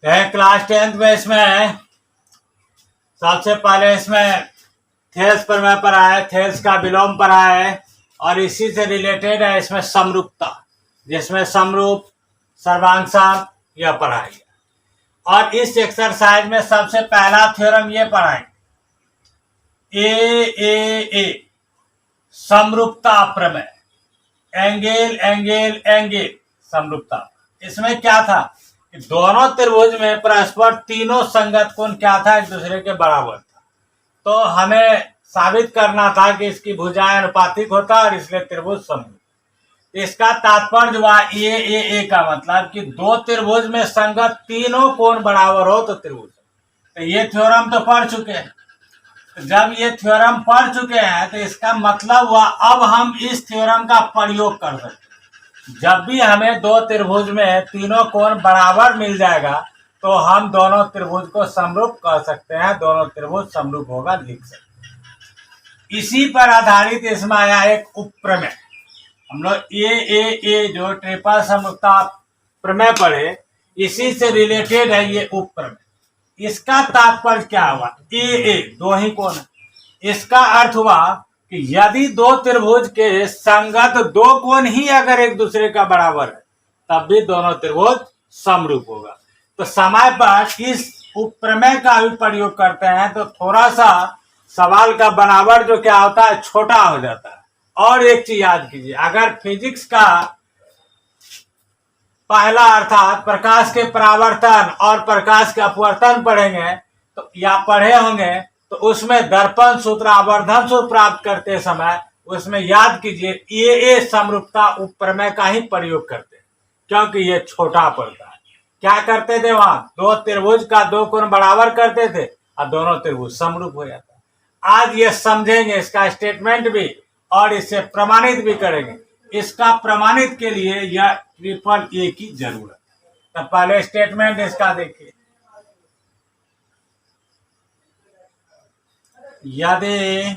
Class 10th में इसमें सबसे पहले इसमें थेल्स प्रमेय पढ़ा है, थेल्स का विलोम पढ़ा है और इसी से रिलेटेड है इसमें समरूपता, जिसमें समरूप सर्वांग यह पढ़ा है। और इस एक्सरसाइज में सबसे पहला थ्योरम ये पढ़ाएंगे, ए समरूपता प्रमेय, एंगल एंगल एंगल समरूपता। इसमें क्या था कि दोनों त्रिभुज में परस्पर तीनों संगत कोण क्या था, एक दूसरे के बराबर था। तो हमें साबित करना था कि इसकी भुजाएं अनुपातिक होता और इसलिए त्रिभुज समरूप। इसका तात्पर्य हुआ ए का मतलब कि दो त्रिभुज में संगत तीनों कोण बराबर हो तो त्रिभुज। तो ये थ्योरम तो पढ़ चुके हैं। जब ये थ्योरम पढ़ चुके हैं तो इसका मतलब हुआ अब हम इस थ्योरम का प्रयोग कर सकते हैं। जब भी हमें दो त्रिभुज में तीनों कोण बराबर मिल जाएगा तो हम दोनों त्रिभुज को समरूप कर सकते हैं, दोनों त्रिभुज समरूप होगा लिख सकते हैं। इसी पर आधारित इसमें आया एक उपप्रमेय। हम लोग ए जो ट्रिपल समरूपता प्रमेय पढ़े, इसी से रिलेटेड है ये उपप्रमेय। इसका तात्पर्य क्या हुआ, दो ही कोण है। इसका अर्थ हुआ कि यदि दो त्रिभुज के संगत दो कोण ही अगर एक दूसरे का बराबर है तब भी दोनों त्रिभुज समरूप होगा। तो समय पर इस उपप्रमेय का भी प्रयोग करते हैं तो थोड़ा सा सवाल का बनावट जो क्या होता है छोटा हो जाता है। और एक चीज याद कीजिए, अगर फिजिक्स का पहला अर्थात प्रकाश के परावर्तन और प्रकाश के अपवर्तन पढ़ेंगे तो या पढ़े होंगे तो उसमें दर्पण सूत्र, आवर्धन सूत्र प्राप्त करते समय उसमें याद कीजिए ये समरूपता उपप्रमेय का ही प्रयोग करते हैं, क्योंकि ये छोटा पड़ता है। क्या करते थे वहां, दो त्रिभुज का दो कोण बराबर करते थे और दोनों त्रिभुज समरूप हो जाता। आज ये समझेंगे इसका स्टेटमेंट भी और इसे प्रमाणित भी करेंगे। इसका प्रमाणित के लिए यह ट्रिपल ए की जरूरत है। तो पहले स्टेटमेंट इसका देखिए, यदि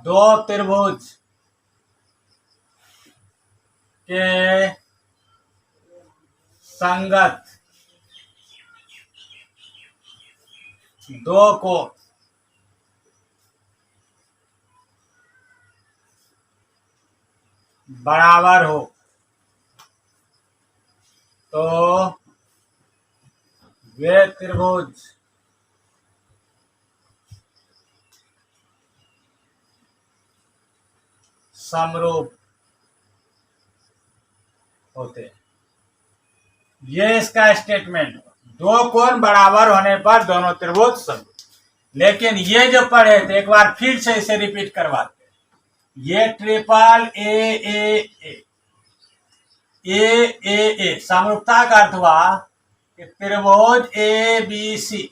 दो त्रिभुज के संगत दो कोण बराबर हो तो वे त्रिभुज समरूप होते हैं। ये इसका स्टेटमेंट, दो कोण बराबर होने पर दोनों त्रिभुज समरूप। लेकिन ये जो पढ़े थे एक बार फिर से इसे रिपीट करवाते, ये ट्रिपल ए समरूपता का अर्थ हुआ कि त्रिभुज ए बी सी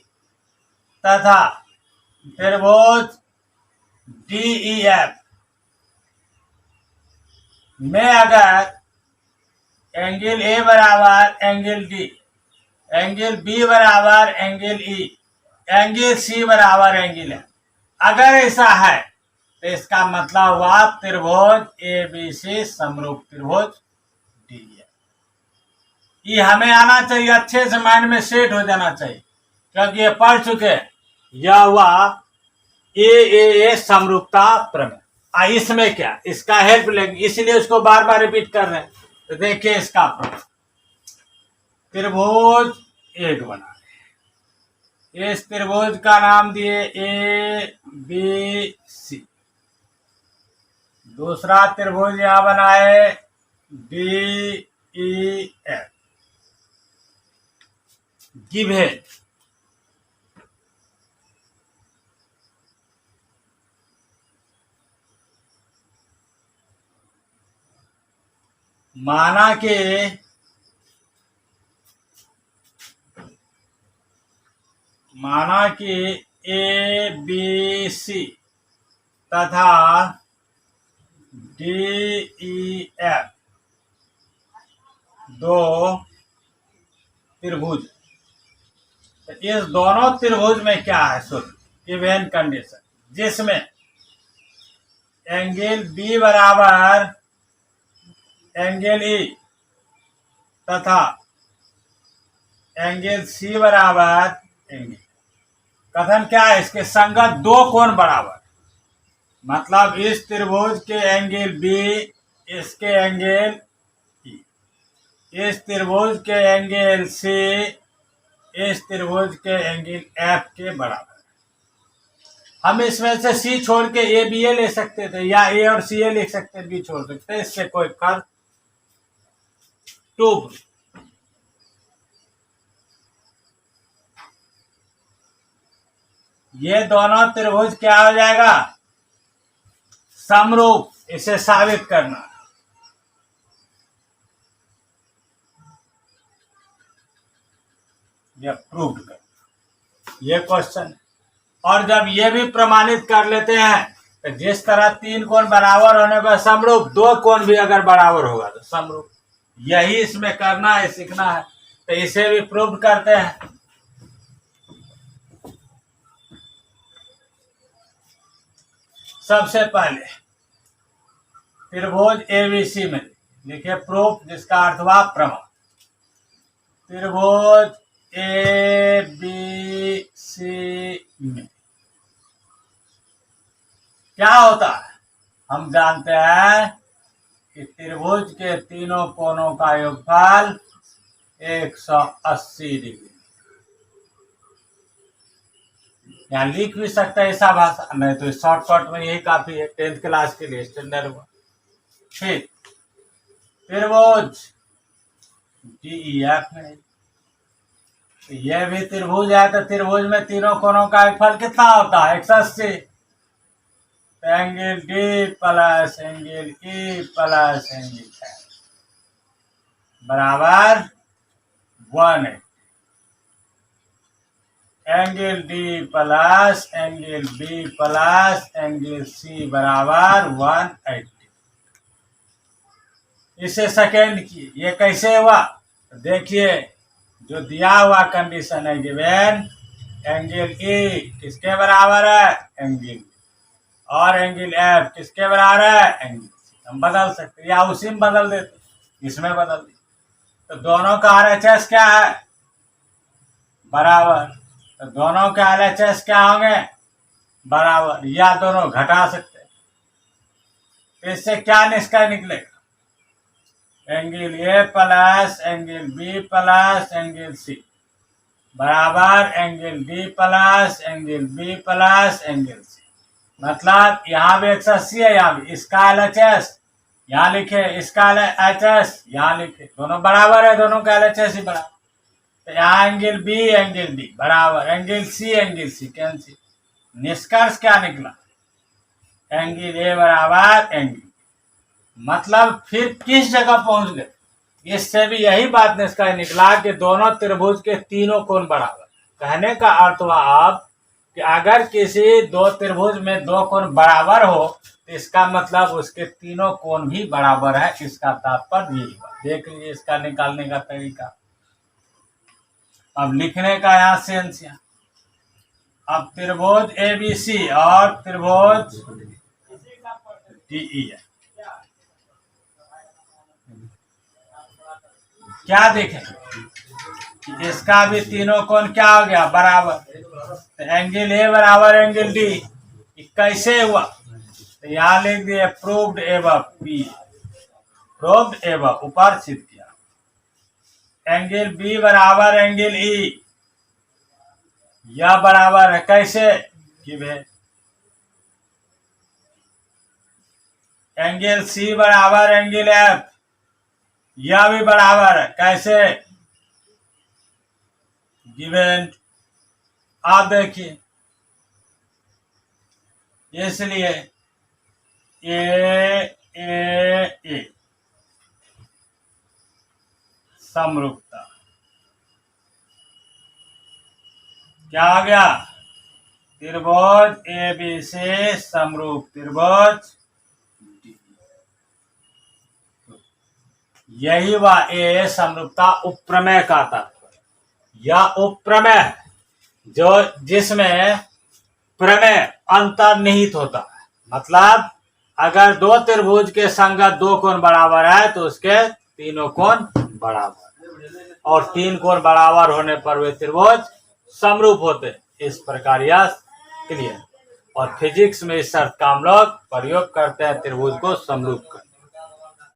तथा त्रिभुज डी ई एफ में अगर एंगल ए बराबर एंगल डी, एंगल बी बराबर एंगल ई, एंगल सी बराबर एंगल एफ, अगर ऐसा है तो इसका मतलब हुआ त्रिभुज ए बी सी समरूप त्रिभुज डी एफ। ये हमें आना चाहिए, अच्छे से माइंड में सेट हो जाना चाहिए, क्योंकि ये पढ़ चुके। यह हुआ ए समरूपता प्रमेय। इसमें क्या, इसका हेल्प लेंगे इसलिए उसको बार बार रिपीट कर रहे हैं। तो देखिए इसका त्रिभुज एक बना, इस त्रिभुज का नाम दिए ए बी सी। दूसरा त्रिभुज यहां बनाए डी ई एफ। गिवन माना कि ए बी सी तथा डी ई एफ दो त्रिभुज। तो इस दोनों त्रिभुज में क्या है, सुन, गिवन कंडीशन, जिसमें एंगल बी बराबर एंगल ई तथा एंगल सी बराबर एंगल, कथन क्या है, इसके संगत दो कोण बराबर, मतलब इस त्रिभुज के एंगल बी, इसके एंगल ई, इस त्रिभुज के एंगल सी, इस त्रिभुज के एंगल एफ के बराबर। हम इसमें से सी छोड़ के ए बी ए ले सकते थे, या ए और सी ए लिख सकते, बी छोड़ सकते, इससे कोई फर्क। टू, ये दोनों त्रिभुज क्या हो जाएगा, समरूप, इसे साबित करना। ये प्रूव कर, ये क्वेश्चन। और जब ये भी प्रमाणित कर लेते हैं तो जिस तरह तीन कोण बराबर होने पर समरूप, दो कोण भी अगर बराबर होगा तो समरूप, यही इसमें करना है, सीखना है। तो इसे भी प्रूव करते हैं। सबसे पहले त्रिभुज एबीसी में लिखे प्रूफ, जिसका अर्थ हुआ प्रमाण। त्रिभुज एबीसी में क्या होता है, हम जानते हैं कि त्रिभुज के तीनों कोणों का योगफल 180 डिग्री। यहाँ लिख भी सकते हैं ऐसा भाषा, नहीं तो शॉर्टकट में यही काफी है, 10th क्लास के लिए स्टैंडर्ड हुआ। फिर त्रिभुज डीईएफ में, तो यह भी त्रिभुज है, तो त्रिभुज में तीनों कोणों का योगफल कितना होता है, 180। Angle D plus angle E plus angle F बराबर 180। Angle D plus angle B plus angle C बराबर 180। इसे सेकेंड की, ये कैसे हुआ, तो देखिए जो दिया हुआ कंडीशन है गिवन, एंगल ई किसके बराबर है, एंगल, और एंगल एफ किसके बराबर है, एंगल सी। हम बदल सकते या उसी में बदल देते, इसमें बदल देते, तो दोनों का RHS क्या है, बराबर, तो दोनों के LHS क्या होंगे, बराबर, या दोनों घटा सकते हैं। तो इससे क्या निष्कर्ष निकलेगा, angle A plus angle B plus angle C बराबर angle D plus angle B plus angle C. मतलब यहाँ भी 180 है, यहाँ भी, इसका LHS यहाँ लिखे, इसका LHS यहाँ लिखे, दोनों बराबर है, दोनों का LHS ही बराबर। तो यहाँ एंगल बी एंगल डी बराबर एंगल सी कैंसिल। निष्कर्ष क्या निकला, एंगल ए बराबर एंगल, मतलब फिर किस जगह पहुंच गए, इससे भी यही बात निष्कर्ष निकला कि दोनों त्रिभुज के तीनों कोण बराबर। कहने का अर्थ हुआ अब कि अगर किसी दो त्रिभुज में दो कोण बराबर हो तो इसका मतलब उसके तीनों कोण भी बराबर है, इसका तात्पर्य यही हुआ। देख लीजिए इसका निकालने का तरीका। अब लिखने का यहाँ सेंस, यहाँ अब त्रिभुज एबीसी और त्रिभुज डीई है, क्या देखें कि इसका भी तीनों कोण क्या हो गया, बराबर। तो एंगल ए बराबर एंगल डी, कैसे हुआ, तो यहाँ लिख दिए proved above P, proved above, ऊपर सिद्ध किया। एंगल बी बराबर एंगल ई, यह बराबर है, कैसे कि एंगल सी बराबर एंगल एफ, यह भी बराबर है, कैसे, गिवन। आप देखिए, इसलिए ए समरूपता क्या आ गया, त्रिभुज एबीसी समरूप त्रिभुज, यही वह ए समरूपता उपप्रमेय का तात्पर्य। यह उपप्रमेय जो जिसमें प्रमेय अंतर्निहित होता है, मतलब अगर दो त्रिभुज के संगत दो कोण बराबर है तो उसके तीनों कोण बराबर है। और 3 कोण बराबर होने पर वे त्रिभुज समरूप होते हैं। इस प्रकार यह क्लियर। और फिजिक्स में इस शर्त का हम लोग प्रयोग करते हैं त्रिभुज को समरूप करने।